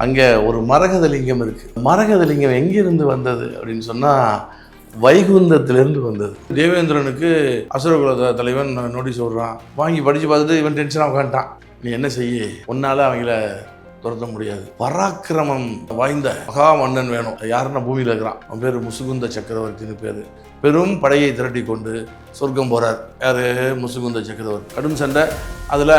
அங்கே ஒரு மரகத லிங்கம் இருக்குது. மரகத லிங்கம் எங்கிருந்து வந்தது அப்படின்னு சொன்னால் வைகுந்தத்திலிருந்து வந்தது. தேவேந்திரனுக்கு அசுரகுல தலைவன் நோட்டீஸ் விடுறான். வாங்கி படித்து பார்த்துட்டு இவன் டென்ஷனாக உட்காந்துட்டான். நீ என்ன செய்ய, உன்னால் அவங்கள துரத்த முடியாது. பராக்கிரமம் வாய்ந்த மகா மன்னன் வேணும். யாருன்னா பூமியில் இருக்கிறான். அவன் பேர் முசுகுந்த சக்கரவர்த்தின்னு பேர். பெரும் படையை திரட்டி கொண்டு சொர்க்கம் போகிறார். யார்? முசுகுந்த சக்கரவர்த்தி. கடும் சண்டை, அதில்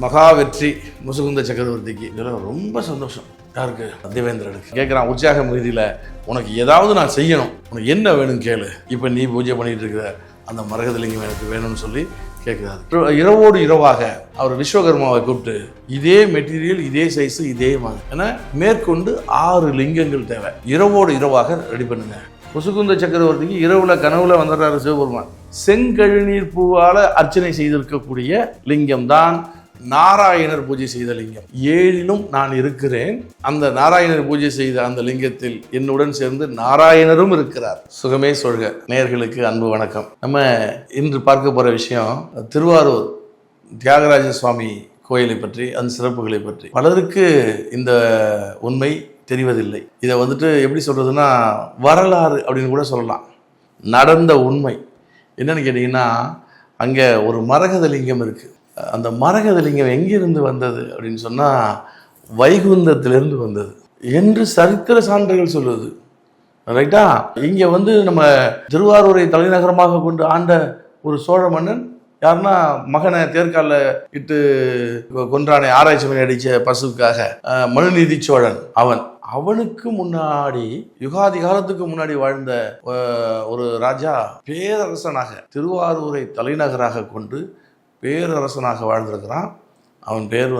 மகா வெற்றி முசுகுந்த சக்கரவர்த்திக்கு. இதெல்லாம் ரொம்ப சந்தோஷம். யாருக்கு? தேவேந்திரனுக்கு. கேட்குறான் உற்சாக மிகுதியில், உனக்கு ஏதாவது நான் செய்யணும், உனக்கு என்ன வேணும்னு கேளு. இப்போ நீ பூஜை பண்ணிட்டு இருக்கிற அந்த மரகதலிங்கம் எனக்கு வேணும்னு சொல்லி கேட்குறாரு. இரவோடு இரவாக அவர் விஸ்வகர்மாவை கூப்பிட்டு இதே மெட்டீரியல், இதே சைஸு, இதே மாதிரி ஏன்னா மேற்கொண்டு 6 லிங்கங்கள் தேவை. இரவோடு இரவாக ரெடி பண்ணுங்க. முசுகுந்த சக்கரவர்த்திக்கு இரவுல கனவுல வந்துடுறாரு சிவபெருமான். செங்கழுநீர் பூவால் அர்ச்சனை செய்திருக்கக்கூடிய லிங்கம் தான் நாராயணர் பூஜை செய்த லிங்கம். 7லும் நான் இருக்கிறேன். அந்த நாராயணர் பூஜை செய்த அந்த லிங்கத்தில் என்னுடன் சேர்ந்து நாராயணரும் இருக்கிறார். சுகமே சொல்க நேயர்களுக்கு அன்பு வணக்கம். நம்ம இன்று பார்க்க போற விஷயம் திருவாரூர் தியாகராஜ சுவாமி கோயிலை பற்றி, அந்த சிறப்புகளை பற்றி. பலருக்கு இந்த உண்மை தெரிவதில்லை. இதை எப்படி சொல்றதுன்னா வரலாறு அப்படின்னு கூட சொல்லலாம். நடந்த உண்மை என்னன்னு கேட்டீங்கன்னா, அங்கே ஒரு மரகத லிங்கம் இருக்கு. அந்த மரகத லிங்கம் எங்கிருந்து வந்தது அப்படின்னு சொன்னால் வைகுந்தத்திலிருந்து வந்தது என்று சரித்திர சான்றுகள் சொல்லுது. ரைட்டா? இங்கே நம்ம திருவாரூரை தலைநகரமாக கொண்டு ஆண்ட ஒரு சோழ மன்னன் யாருன்னா, மகனை தேர்கால இட்டு கொன்றானே, ஆராய்ச்சி பண்ணி அடித்த பசுக்காக, மனுநீதி சோழன். அவனுக்கு முன்னாடி யுகாதி காலத்துக்கு முன்னாடி வாழ்ந்த ஒரு ராஜா பேரரசனாக திருவாரூரை தலைநகராக கொண்டு பேரரசனாக வாழ்ந்திருக்கிறான். அவன் பேர்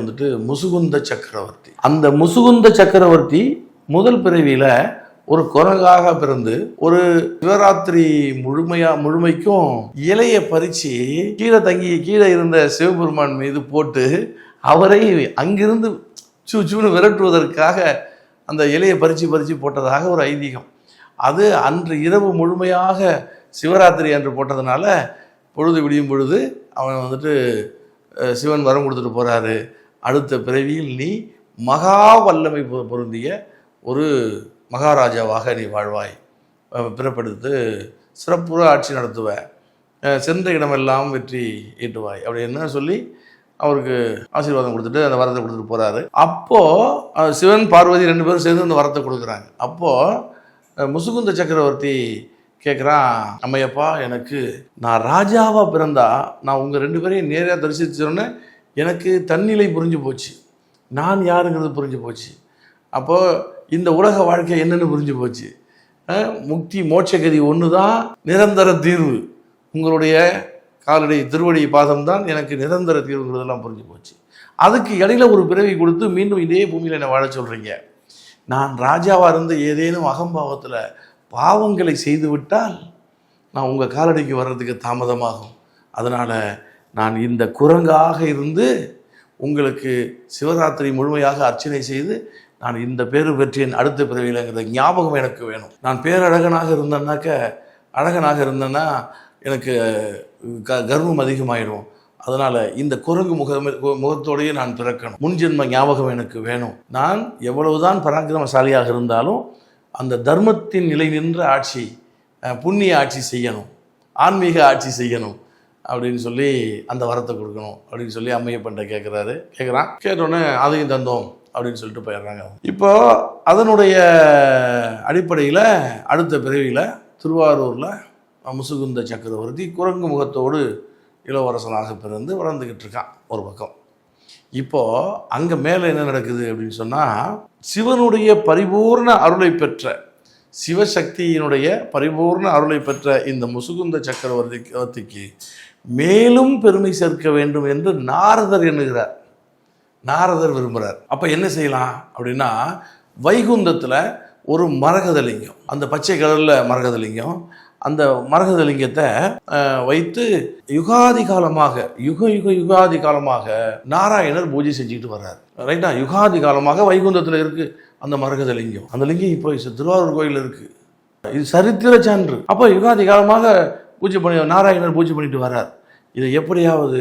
முசுகுந்த சக்கரவர்த்தி. அந்த முசுகுந்த சக்கரவர்த்தி முதல் பிறவியில ஒரு குரங்காக பிறந்து ஒரு சிவராத்திரி முழுமைக்கும் இலைய பறிச்சு கீழே இருந்த சிவபெருமான் மீது போட்டு அவரை அங்கிருந்து சூன்னு விரட்டுவதற்காக அந்த இலையை பறிச்சு போட்டதாக ஒரு ஐதீகம். அது அன்று இரவு முழுமையாக சிவராத்திரி அன்று போட்டதுனால பொழுது விடியும் பொழுது அவன் சிவன் வரம் கொடுத்துட்டு போகிறாரு. அடுத்த பிறவியில் நீ மகா வல்லமை பொருந்திய ஒரு மகாராஜாவாக நீ வாழ்வாய், பிறப்படுத்து சிறப்புற ஆட்சி நடத்துவ, சென்ற இடமெல்லாம் வெற்றி ஈட்டுவாய் அப்படின்னு சொல்லி அவருக்கு ஆசீர்வாதம் கொடுத்துட்டு அந்த வரத்தை கொடுத்துட்டு போகிறாரு. அப்போது சிவன் பார்வதி 2 பேரும் சேர்ந்து அந்த வரத்தை கொடுக்குறாங்க. அப்போது முசுகுந்த சக்கரவர்த்தி கேட்குறான், அம்மையப்பா, நான் ராஜாவாக பிறந்தா நான் உங்கள் 2 பேரையும் நேராக தரிசிச்சோன்னே எனக்கு தன்னிலை புரிஞ்சு போச்சு, நான் யாருங்கிறது புரிஞ்சு போச்சு. அப்போது இந்த உலக வாழ்க்கை என்னென்னு புரிஞ்சு போச்சு. முக்தி மோட்சகதி ஒன்று தான் நிரந்தர தீர்வு, உங்களுடைய காலடி திருவடி பாதம் தான் எனக்கு நிரந்தர தீர்வுங்கிறதெல்லாம் புரிஞ்சு போச்சு. அதுக்கு இடையில ஒரு பிறவி கொடுத்து மீண்டும் இதே பூமியில் என்னை வாழ சொல்கிறீங்க. நான் ராஜாவாக இருந்து ஏதேனும் அகம்பாவத்தில் பாவங்களை செய்து விட்டால் நான் உங்கள் காலடிக்கு வர்றதுக்கு தாமதமாகும். அதனால் நான் இந்த குரங்காக இருந்து உங்களுக்கு சிவராத்திரி முழுமையாக அர்ச்சனை செய்து நான் இந்த பேரு பெற்றேன் அடுத்த பிறவியிலங்கிற ஞாபகம் எனக்கு வேணும். நான் பேரழகனாக இருந்தேன்னா எனக்கு கர்வம் அதிகமாயிடும். அதனால் இந்த குரங்கு முகத்தோடையே நான் பிறக்கணும். முன்ஜென்ம ஞாபகம் எனக்கு வேணும். நான் எவ்வளவுதான் பராக்கிரமசாலியாக இருந்தாலும் அந்த தர்மத்தின் நிலை நின்ற ஆட்சி, புண்ணிய ஆட்சி செய்யணும், ஆன்மீக ஆட்சி செய்யணும் அப்படின்னு சொல்லி அந்த வரத்தை கொடுக்கணும் அப்படின்னு சொல்லி அம்மையப்பன்ட்ட கேட்குறான். கேட்டோன்னே அதையும் தந்தோம் அப்படின்னு சொல்லிட்டு போயிடுறாங்க. இப்போ அதனுடைய அடிப்படையில் அடுத்த பிறவியில் திருவாரூரில் முசுகுந்த சக்கரவர்த்தி குரங்கு முகத்தோடு இளவரசனாக பிறந்து வளர்ந்துக்கிட்டு இருக்கான் ஒரு பக்கம். இப்போது அங்கே மேலே என்ன நடக்குது அப்படின்னு சொன்னால், சிவனுடைய பரிபூர்ண அருளை பெற்ற, சிவசக்தியினுடைய பரிபூர்ண அருளை பெற்ற இந்த முசுகுந்த சக்கரவர்த்திக்கு மேலும் பெருமை சேர்க்க வேண்டும் என்று நாரதர் எண்ணுகிறார். நாரதர் விரும்புகிறார். அப்போ என்ன செய்யலாம் அப்படின்னா, வைகுந்தத்தில் ஒரு மரகதலிங்கம், அந்த பச்சை கலரில் மரகதலிங்கம், அந்த மரகதலிங்கத்தை வைத்து யுகாதி காலமாக நாராயணர் பூஜை செஞ்சுக்கிட்டு வர்றார். ரைட்டா? யுகாதி காலமாக வைகுந்தத்தில் இருக்கு அந்த மரகதலிங்கம். அந்த லிங்கம் இப்போ திருவாரூர் கோயில் இருக்கு. இது சரித்திர சான்று. அப்போ யுகாதி காலமாக நாராயணர் பூஜை பண்ணிட்டு வர்றார். இதை எப்படியாவது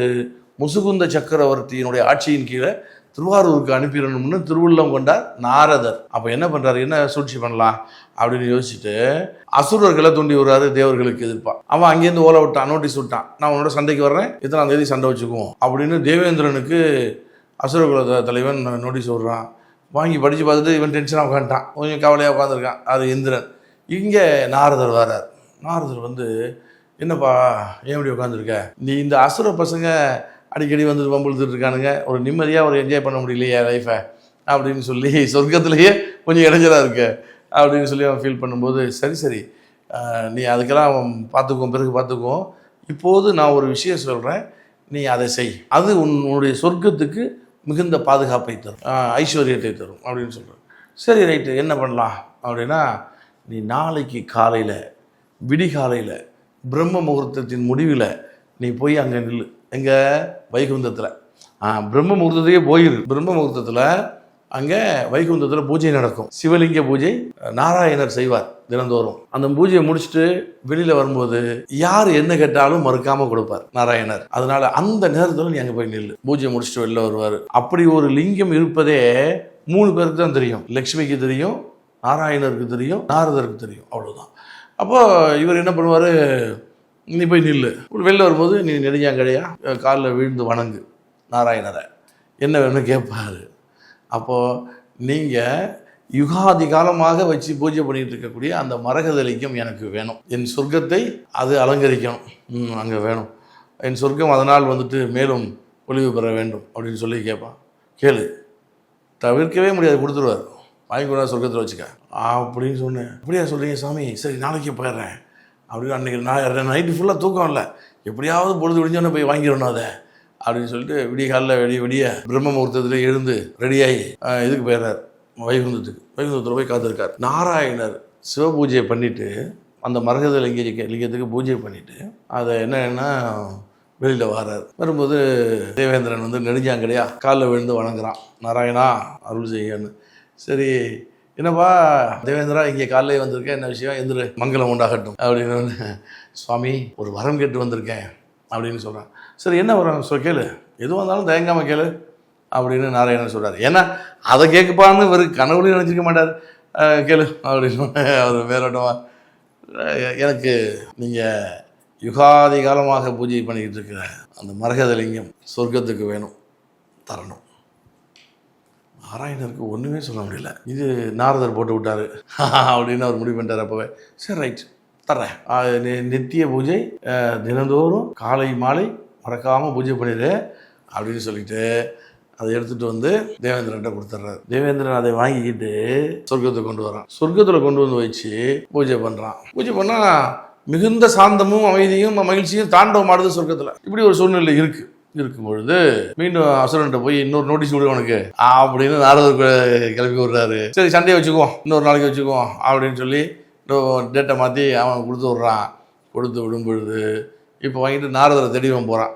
முசுகுந்த சக்கரவர்த்தியினுடைய ஆட்சியின் கீழே திருவாரூருக்கு அனுப்பிடணும்னு திருவுள்ளம் கொண்டார் நாரதர். அப்போ என்ன பண்ணுறாரு, என்ன சூழ்ச்சி பண்ணலாம் அப்படின்னு யோசிச்சுட்டு அசுரர்களை தூண்டி விடுறாரு தேவர்களுக்கு எதிர்ப்பா. அவன் அங்கேருந்து ஓலை விட்டான், நோட்டீஸ் விட்டான், நான் உன்னோட சண்டைக்கு வர்றேன், இத்தனாம் தேதி சண்டை வச்சுக்குவோம் அப்படின்னு தேவேந்திரனுக்கு அசுரகுல தலைவன் நோட்டீஸ் விடுறான். வாங்கி படித்து பார்த்துட்டு இவன் டென்ஷனாக உட்காந்துட்டான், கொஞ்சம் கவலையாக உட்காந்துருக்கான். அது இந்திரன். இங்கே நாரதர் வர்றார். நாரதர் வந்து, என்னப்பா ஏன் இப்படி உட்காந்துருக்க, நீ இந்த அசுர பசங்க அடிக்கடி வந்துட்டு வம்புழுத்துட்டு இருக்கானுங்க, ஒரு நிம்மதியாக ஒரு என்ஜாய் பண்ண முடியலையே லைஃபை அப்படின்னு சொல்லி சொர்க்கத்திலேயே கொஞ்சம் இடைஞ்சலாக இருக்க அப்படின்னு சொல்லி அவன் ஃபீல் பண்ணும்போது, சரி நீ அதுக்கெல்லாம் பார்த்துக்குவோம், பிறகு பார்த்துக்குவோம், இப்போது நான் ஒரு விஷயம் சொல்கிறேன், நீ அதை செய், அது உன்னுடைய சொர்க்கத்துக்கு மிகுந்த பாதுகாப்பை தரும், ஐஸ்வர்யத்தை தரும் அப்படின்னு சொல்கிறேன். சரி ரைட்டு, என்ன பண்ணலாம் அப்படின்னா, நீ நாளைக்கு காலையில் விடிகாலையில் பிரம்ம முகூர்த்தத்தின் முடிவில் நீ போய் அங்கே நில்லு. எங்கே? வைகுந்தத்தில். பிரம்ம முகூர்த்தத்தையே போயிரு. பிரம்ம முகூர்த்தத்தில் அங்கே வைகுந்தத்தில் பூஜை நடக்கும், சிவலிங்க பூஜை நாராயணர் செய்வார் தினந்தோறும். அந்த பூஜையை முடிச்சுட்டு வெளியில் வரும்போது யார் என்ன கேட்டாலும் மறுக்காமல் கொடுப்பார் நாராயணர். அதனால அந்த நேரத்தில் நீ அங்கே போய் நில்லு. பூஜையை முடிச்சுட்டு வெளில வருவார். அப்படி ஒரு லிங்கம் இருப்பதே 3 பேருக்கு தான் தெரியும். லக்ஷ்மிக்கு தெரியும், நாராயணருக்கு தெரியும், நாரதருக்கு தெரியும், அவ்வளோதான். அப்போ இவர் என்ன பண்ணுவார், நீ போய் நில்லு. வெளில வரும்போது நீ நெடுஞ்சாங்கடையா காலில் விழுந்து வணங்கு நாராயணரை, என்ன வேணும்னு கேட்பார். அப்போது நீங்கள் யுகாதி காலமாக வச்சு பூஜை பண்ணிகிட்டு இருக்கக்கூடிய அந்த மரகத லிங்கம் எனக்கு வேணும், என் சொர்க்கத்தை அது அலங்கரிக்கணும், அங்கே வேணும், என் சொர்க்கம் அதனால் வந்துட்டு மேலும் ஒளிவு பெற வேண்டும் அப்படின்னு சொல்லி கேட்பான். கேளு, தவிர்க்கவே முடியாது, கொடுத்துருவார். வாங்கி கூட சொர்க்கத்தில் வச்சுக்க அப்படின்னு சொன்னேன். அப்படியா சொல்கிறீங்க சாமி, சரி நாளைக்கு போயிடுறேன் அப்படின்னு. அன்றைக்கி நைட்டு ஃபுல்லாக தூக்கம் இல்லை, எப்படியாவது பொழுது விடிஞ்சோன்னே போய் வாங்கிடணும் அதை அப்படின்னு சொல்லிட்டு விடிய காலில் விடிய பிரம்ம முகூர்த்தத்தில் எழுந்து ரெடியாகி இதுக்கு போயிடுறார், வைகுந்தத்துக்கு. வைகுந்தத்தில் போய் காத்திருக்கார். நாராயணர் சிவ பூஜையை பண்ணிவிட்டு அந்த மரகத லிங்கத்துக்கு பூஜை பண்ணிவிட்டு அதை என்னன்னா வெளியில் வரார். வரும்போது தேவேந்திரன் வந்து நெடுஞ்சாங்கடையா காலில் விழுந்து வணங்குறான், நாராயணா அருள் செய்யன்னு. சரி என்னப்பா தேவேந்திரா, இங்கே காலையில் வந்திருக்கேன், என்ன விஷயம், எந்திரு, மங்களம் உண்டாகட்டும் அப்படின்னு. சுவாமி ஒரு வரம் கேட்டு வந்திருக்கேன் அப்படின்னு சொல்கிறேன். சரி என்ன வரம் கேளு, எதுவாக இருந்தாலும் தயங்காமல் கேளு அப்படின்னு நாராயணன் சொல்கிறார். ஏன்னா அதை கேட்கப்பான்னு ஒரு கனவுலையும் நினச்சிருக்க மாட்டார். கேளு அப்படின்னு அவர் மேலோட்டமாக, எனக்கு நீங்கள் யுகாதி காலமாக பூஜை பண்ணிக்கிட்டு இருக்கிற அந்த மரகத லிங்கம் சொர்க்கத்துக்கு வேணும், தரணும். நாராயணருக்கு ஒன்றுமே சொல்ல முடியல. இது நாரதர் போட்டு விட்டார் அப்படின்னு அவர் முடிவு பண்ணிட்டார். அப்போவே சரி ரைட் தர்றேன், நித்திய பூஜை தினந்தோறும் காலை மாலை மறக்காமல் பூஜை பண்ணிடு அப்படின்னு சொல்லிட்டு அதை எடுத்துகிட்டு வந்து தேவேந்திரன்ட்ட கொடுத்துட்றாரு. தேவேந்திரன் அதை வாங்கிக்கிட்டு சொர்க்கத்துக்கு கொண்டு வரான். சொர்க்கத்தில் கொண்டு வந்து வச்சு பூஜை பண்ணுறான். பூஜை பண்ணால் மிகுந்த சாந்தமும் அமைதியும் மகிழ்ச்சியும் தாண்டவம் ஆடுது சொர்க்கத்தில். இப்படி ஒரு சூழ்நிலை இருக்கும் பொழுது மீண்டும் அசுரன்ட்ட போய் இன்னொரு நோட்டீஸ் விடு உனக்கு அப்படின்னு நாரதர் கிளப்பி விடுறாரு. சரி சண்டையை வச்சுக்குவோம், இன்னொரு நாளைக்கு வச்சுக்குவோம் அப்படின்னு சொல்லி டேட்டை மாற்றி அவன் கொடுத்து விட்றான். கொடுத்து விடும் பொழுது இப்போ வாங்கிட்டு நாரதரை தேடிவன் போகிறான்.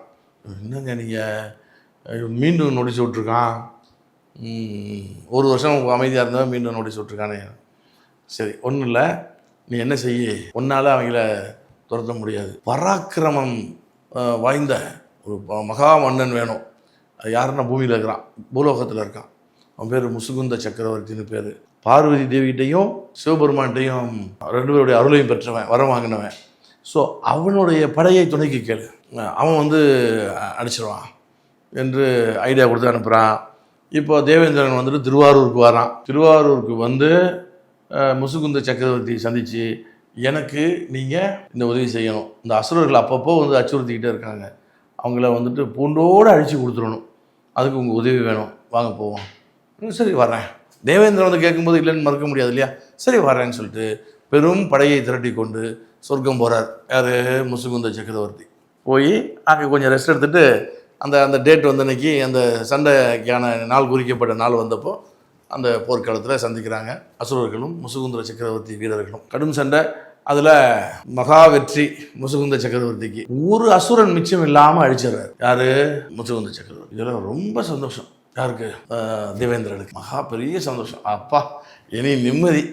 என்னங்க நீங்கள் மீண்டும் நோட்டீஸ் விட்ருக்கான், 1 வருஷம் அமைதியாக இருந்தவன் மீண்டும் நோட்டீஸ் விட்ருக்கானே. சரி ஒன்றும் இல்லை, நீ என்ன செய்ய, ஒன்றால் அவங்கள துரத்த முடியாது, பராக்கிரமம் வாய்ந்த ஒரு மகா மன்னன் வேணும். அது யாருன்னா பூமியில் இருக்கிறான், பூலோகத்தில் இருக்கான். அவன் பேர் முசுகுந்த சக்கரவர்த்தின்னு பேர். பார்வதி தேவிகிட்டையும் சிவபெருமான்கிட்டையும் 2 பேருடைய அருளையும் பெற்றவன், வரம் வாங்கினவன். ஸோ அவனுடைய படையை துணைக்கு கேளு, அவன் வந்து அடிச்சிடுவான் என்று ஐடியா கொடுத்து அனுப்புகிறான். இப்போ தேவேந்திரன் வந்துட்டு திருவாரூருக்கு வரான். திருவாரூருக்கு வந்து முசுகுந்த சக்கரவர்த்தி சந்தித்து, எனக்கு நீங்கள் இந்த உதவி செய்யணும், இந்த அசுரர்கள் அப்பப்போ வந்து அச்சுறுத்திக்கிட்டே இருக்காங்க, அவங்கள வந்துட்டு பூண்டோடு அழித்து கொடுத்துடணும், அதுக்கு உங்கள் உதவி வேணும், வாங்க போவோம். சரி வர்றேன். தேவேந்திரன் வந்து கேட்கும்போது இல்லைன்னு மறுக்க முடியாது இல்லையா. சரி வர்றேன்னு சொல்லிட்டு பெரும் படையை திரட்டி கொண்டு சொர்க்கம் போகிறார். யார்? முசுகுந்த சக்கரவர்த்தி. போய் அங்கே கொஞ்சம் ரெஸ்ட் எடுத்துகிட்டு அந்த டேட் வந்து அன்றைக்கி அந்த சண்டைக்கான நாள் குறிக்கப்பட்ட நாள் வந்தப்போ அந்த போர்க்களத்தில் சந்திக்கிறாங்க அசுரர்களும் முசுகுந்த சக்கரவர்த்தி வீரர்களும். கடும் சண்டை. அதில் மகா வெற்றி முசுகுந்த சக்கரவர்த்திக்கு. ஒரு அசுரன் மிச்சம் இல்லாமல் அழிச்சிடுறாரு. யார்? முசுகுந்த சக்கரவர்த்தி. இதெல்லாம் ரொம்ப சந்தோஷம். யாருக்கு? தேவேந்திரனுக்கு. மகா பெரிய சந்தோஷம். அப்பா இனி நிம்மதி.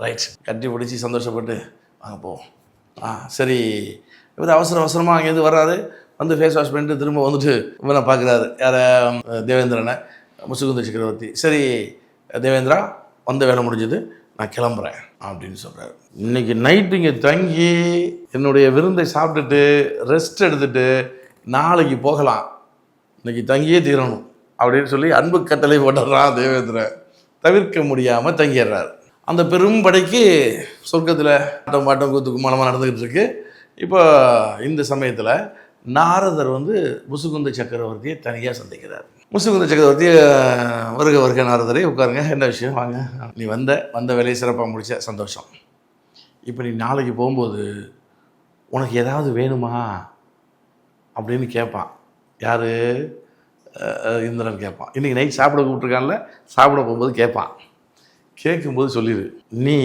ரைட், கட்டி பிடிச்சி சந்தோஷப்பட்டு வாங்க போவோம். சரி. இவர் அவசரமாக அங்கேருந்து வர்றாரு. வந்து ஃபேஸ் வாஷ் பண்ணிட்டு திரும்ப வந்துட்டு இவனை பார்க்குறாரு. யாரை? தேவேந்திரனை. முசுகுந்த சக்கரவர்த்தி, சரி தேவேந்திரா வந்த வேலை முடிஞ்சது, நான் கிளம்புறேன் அப்படின்னு சொல்கிறார். இன்றைக்கி நைட்டு இங்கே தங்கி என்னுடைய விருந்தை சாப்பிட்டுட்டு ரெஸ்ட் எடுத்துகிட்டு நாளைக்கு போகலாம், இன்றைக்கி தங்கியே தீரணும் அப்படின்னு சொல்லி அன்பு கட்டளை போட்டுறான் தேவேந்திரன். தவிர்க்க முடியாமல் தங்கிடுறார். அந்த பெரும் படைக்கு சொர்க்கத்தில் ஆட்டம் பாட்டம் கூத்து கும்மாளமாக நடந்துக்கிட்டு இருக்கு. இப்போ இந்த சமயத்தில் நாரதர் முசுகுந்த சக்கரவர்த்தியை தனியாக சந்திக்கிறார். முசுகுந்த சக்கரவர்த்தி, வருக நாரதரே, உட்காருங்க, என்ன விஷயம், வாங்க, நீ வந்த வேலையை சிறப்பாக முடிச்ச, சந்தோஷம். இப்போ நீ நாளைக்கு போகும்போது உனக்கு ஏதாவது வேணுமா அப்படின்னு கேட்பான். யார்? இந்திரன் கேட்பான். இன்றைக்கி நைட் சாப்பிட கூப்பிட்ருக்கான்ல, சாப்பிட போகும்போது கேட்பான். கேட்கும்போது சொல்லிடு, நீ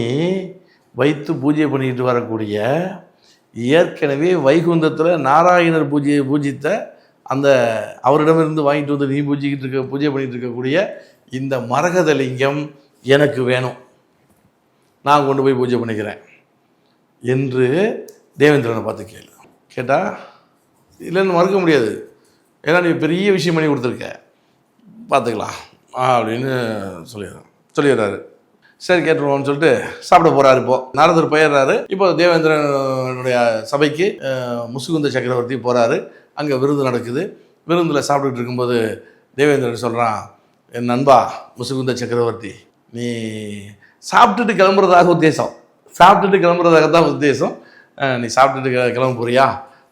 வைத்து பூஜை பண்ணிட்டு வரக்கூடிய ஏற்கனவே வைகுந்தத்தில் நாராயணர் பூஜித்த அந்த அவரிடமிருந்து வாங்கிட்டு வந்து நீ பூஜை பண்ணிட்டு இருக்கக்கூடிய இந்த மரகத லிங்கம் எனக்கு வேணும், நான் கொண்டு போய் பூஜை பண்ணிக்கிறேன் என்று தேவேந்திரனை பார்த்து கேட்டால் இல்லைன்னு மறுக்க முடியாது. ஏன்னா நீ பெரிய விஷயம் பண்ணி கொடுத்துருக்க, பார்த்துக்கலாம் அப்படின்னு சொல்லிடுறாரு. சரி கேட்டுருவோம்னு சொல்லிட்டு சாப்பிட போகிறாரு. இப்போது நாரதர் போயிடுறாரு. இப்போ தேவேந்திரனுடைய சபைக்கு முசுகுந்த சக்கரவர்த்தி போகிறாரு. அங்கே விருந்து நடக்குது. விருந்தில் சாப்பிட்டுட்டு இருக்கும்போது தேவேந்திரன் சொல்கிறான், என் நண்பா முசுகுந்த சக்கரவர்த்தி, நீ சாப்பிட்டுட்டு கிளம்புறதாக தான் உத்தேசம். நீ சாப்பிட்டுட்டு கிளம்ப போறியா?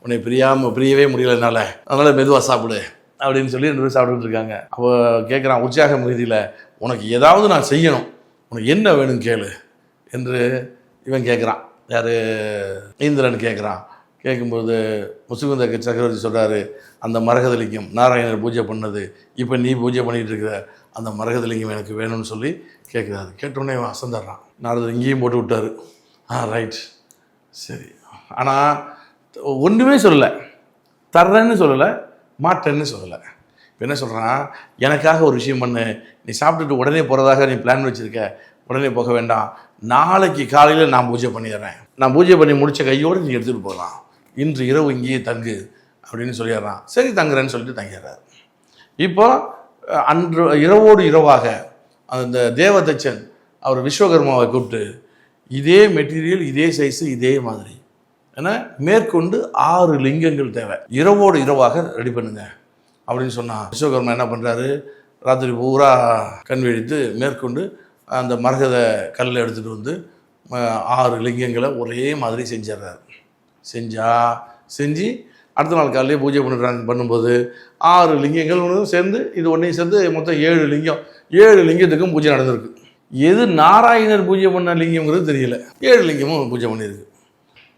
உன்னை பிரியவே முடியல என்னால், அதனால் மெதுவாக சாப்பிடு அப்படின்னு சொல்லி 2 பேரும் சாப்பிட்டுட்டு இருக்காங்க. அப்போ கேட்குறான் உற்சாக மிகுதியில், உனக்கு ஏதாவது நான் செய்யணும், உனக்கு என்ன வேணும் கேளு என்று இவன் கேட்குறான். யார்? இந்திரன் கேட்குறான். கேட்கும்போது முசுகுந்த சக்கரவர்த்தி சொல்கிறாரு, அந்த மரகதலிங்கம் நாராயணர் பூஜை பண்ணது, இப்போ நீ பூஜை பண்ணிகிட்டு இருக்கிற அந்த மரகதலிங்கம் எனக்கு வேணும்னு சொல்லி கேட்குறாரு. கேட்டோடனே இவன் அசந்துடுறான். நாரதர் இங்கேயும் போட்டு விட்டார். ரைட், சரி. ஆனால் ஒன்றுமே சொல்லலை, தர்றேன்னு சொல்லலை, மாட்டேன்னு சொல்லலை. இப்போ என்ன சொல்கிறான், எனக்காக ஒரு விஷயம் பண்ணு, நீ சாப்பிட்டுட்டு உடனே போகிறதாக நீ பிளான் வச்சுருக்க, உடனே போக வேண்டாம், நாளைக்கு காலையில் நான் பூஜை பண்ணிடுறேன், நான் பூஜை பண்ணி முடித்த கையோடு நீ எடுத்துகிட்டு போகலாம், இன்று இரவு இங்கேயே தங்கு அப்படின்னு சொல்லிடுறான். சரி தங்குறேன்னு சொல்லிட்டு தங்கிடுறாரு. இப்போ அன்று இரவோடு இரவாக அந்த தேவதச்சன் அவர் விஸ்வகர்மாவை கூப்பிட்டு, இதே மெட்டீரியல், இதே சைஸு, இதே மாதிரி, ஏன்னா மேற்கொண்டு 6 லிங்கங்கள் தேவை, இரவோடு இரவாக ரெடி பண்ணுங்க அப்படின்னு சொன்னான். விஸ்வகர்மா என்ன பண்ணுறாரு, ராத்திரி பூரா கண் விழித்து மேற்கொண்டு அந்த மரகத கல்லை எடுத்துகிட்டு வந்து 6 லிங்கங்களை ஒரே மாதிரி செஞ்சிட்றாரு. செஞ்சு அடுத்த நாள் காலையிலே பூஜை பண்ணும்போது 6 லிங்கங்கள் சேர்ந்து இது ஒன்றையும் சேர்ந்து மொத்தம் 7 லிங்கம். 7 லிங்கத்துக்கும் பூஜை நடந்திருக்கு. எது நாராயணர் பூஜை பண்ண லிங்கம்ங்கிறது தெரியல, 7 லிங்கமும் பூஜை பண்ணியிருக்கு.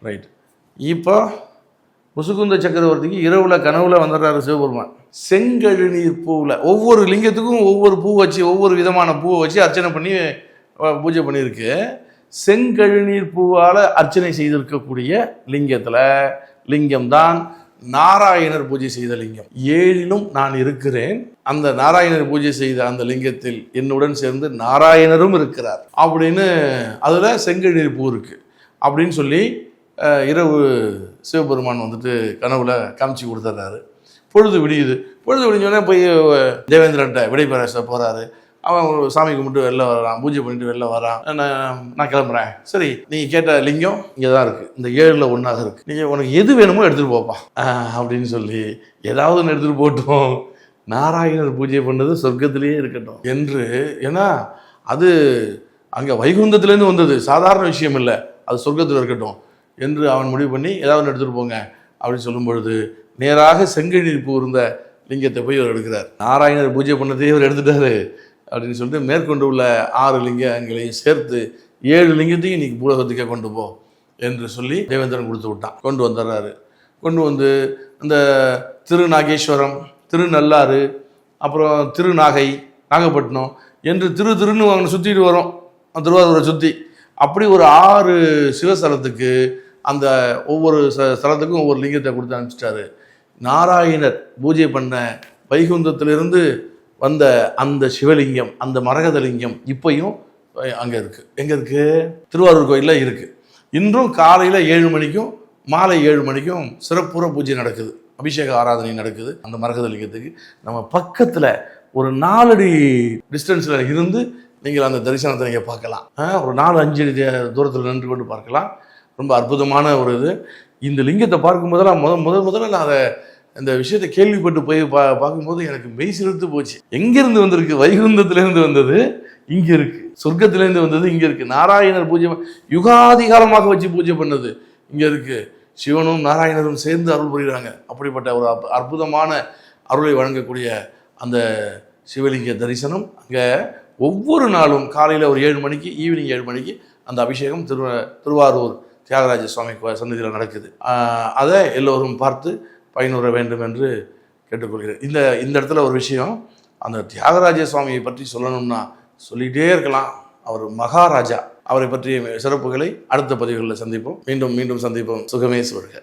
ரைட். இப்போ முசுகுந்த சக்கரவர்த்திக்கு இரவில் கனவுல வந்துடுறாரு சிவபெருமான். செங்கழுநீர் பூவில் ஒவ்வொரு லிங்கத்துக்கும் ஒவ்வொரு பூ வச்சு, ஒவ்வொரு விதமான பூவை வச்சு அர்ச்சனை பண்ணி பூஜை பண்ணியிருக்கு. செங்கழுநீர் பூவால் அர்ச்சனை செய்திருக்கக்கூடிய லிங்கம்தான் நாராயணர் பூஜை செய்த லிங்கம். 7லும் நான் இருக்கிறேன், அந்த நாராயணர் பூஜை செய்த அந்த லிங்கத்தில் என்னுடன் சேர்ந்து நாராயணரும் இருக்கிறார் அப்படின்னு அதில் செங்கழுநீர் பூ இருக்குது அப்படின்னு சொல்லி இரவு சிவபெருமான் கனவுல காமிச்சு கொடுத்துட்றாரு. பொழுது விடிஞ்சோடனே போய் தேவேந்திரன்ட்ட விடைபெற போகிறாரு. அவன் சாமி கும்பிட்டு வெளில வரான், பூஜை பண்ணிட்டு வெளில வரான். நான் கிளம்புறேன். சரி, நீங்கள் கேட்ட லிங்கம் இங்கே தான் இருக்குது, இந்த 7ல் ஒன்றாக இருக்குது, நீங்கள் உனக்கு எது வேணுமோ எடுத்துகிட்டு போப்பா அப்படின்னு சொல்லி ஏதாவது ஒன்று எடுத்துகிட்டு போட்டோம், நாராயணர் பூஜை பண்ணது சொர்க்கத்திலேயே இருக்கட்டும் என்று. ஏன்னா அது அங்கே வைகுந்தத்துலேருந்து வந்தது, சாதாரண விஷயம் இல்லை, அது சொர்க்கத்தில் இருக்கட்டும் என்று அவன் முடிவு பண்ணி ஏதாவது ஒன்று எடுத்துகிட்டு போங்க அப்படின்னு சொல்லும் பொழுது நேராக செங்கழுநீர் பூ இருந்த லிங்கத்தை போய் இவர் எடுக்கிறார். நாராயணர் பூஜை பண்ணதே இவர் எடுத்துட்டாரு அப்படின்னு சொல்லிட்டு மேற்கொண்டு உள்ள 6 லிங்கங்களையும் சேர்த்து 7 லிங்கத்தையும் இன்னைக்கு பூலகத்துக்கே கொண்டு போ என்று சொல்லி தேவேந்திரன் கொடுத்து விட்டான். கொண்டு வந்துடுறாரு. கொண்டு வந்து இந்த திருநாகேஸ்வரம், திருநள்ளாறு, அப்புறம் திருநாகை, நாகப்பட்டினம் என்று திருன்னு அவங்க சுற்றிட்டு வரோம், திருவாரூரை சுற்றி. அப்படி ஒரு 6 சிவஸ்தலத்துக்கு அந்த ஒவ்வொரு ஸ்தலத்துக்கும் ஒவ்வொரு லிங்கத்தை கொடுத்து அனுப்பிச்சிட்டாரு. நாராயணர் பூஜை பண்ண வைகுந்தத்திலிருந்து வந்த அந்த சிவலிங்கம், அந்த மரகதலிங்கம் இப்பையும் அங்கே இருக்குது. எங்கே இருக்குது? திருவாரூர் கோயிலில் இருக்குது. இன்றும் காலையில் 7 மணிக்கும் மாலை 7 மணிக்கும் சிறப்புற பூஜை நடக்குது, அபிஷேக ஆராதனை நடக்குது அந்த மரகதலிங்கத்துக்கு. நம்ம பக்கத்தில் ஒரு 4 அடி டிஸ்டன்ஸில் இருந்து நீங்கள் அந்த தரிசனத்தை நீங்கள் பார்க்கலாம். ஒரு 4-5 அடி தூரத்தில் நின்று கொண்டு பார்க்கலாம். ரொம்ப அற்புதமான ஒரு இது. இந்த லிங்கத்தை பார்க்கும்போதெல்லாம் முதல்ல நான் அதை இந்த விஷயத்தை கேள்விப்பட்டு போய் பார்க்கும்போது எனக்கு மெய் சிலிர்த்து போச்சு. எங்கேருந்து வந்திருக்கு? வைகுந்தத்திலேருந்து வந்தது இங்கே இருக்குது, சொர்க்கத்திலேருந்து வந்தது இங்கே இருக்குது. நாராயணர் பூஜை யுகாதி காலமாக வச்சு பூஜை பண்ணது இங்கே இருக்குது. சிவனும் நாராயணரும் சேர்ந்து அருள் புரிகிறாங்க. அப்படிப்பட்ட ஒரு அற்புதமான அருளை வழங்கக்கூடிய அந்த சிவலிங்க தரிசனம் அங்கே ஒவ்வொரு நாளும் காலையில் ஒரு 7 மணிக்கு, ஈவினிங் 7 மணிக்கு அந்த அபிஷேகம் திருவாரூர் தியாகராஜ சுவாமி சன்னதியில் நடக்குது. அதை எல்லோரும் பார்த்து பயனுற வேண்டும் என்று கேட்டுக்கொள்கிறேன். இந்த இடத்துல ஒரு விஷயம், அந்த தியாகராஜ சுவாமியை பற்றி சொல்லணும்னா சொல்லிகிட்டே இருக்கலாம். அவர் மகாராஜா. அவரை பற்றிய சிறப்புகளை அடுத்த பதிவுகளில் சந்திப்போம். மீண்டும் சந்திப்போம். சுகமே சொல்க.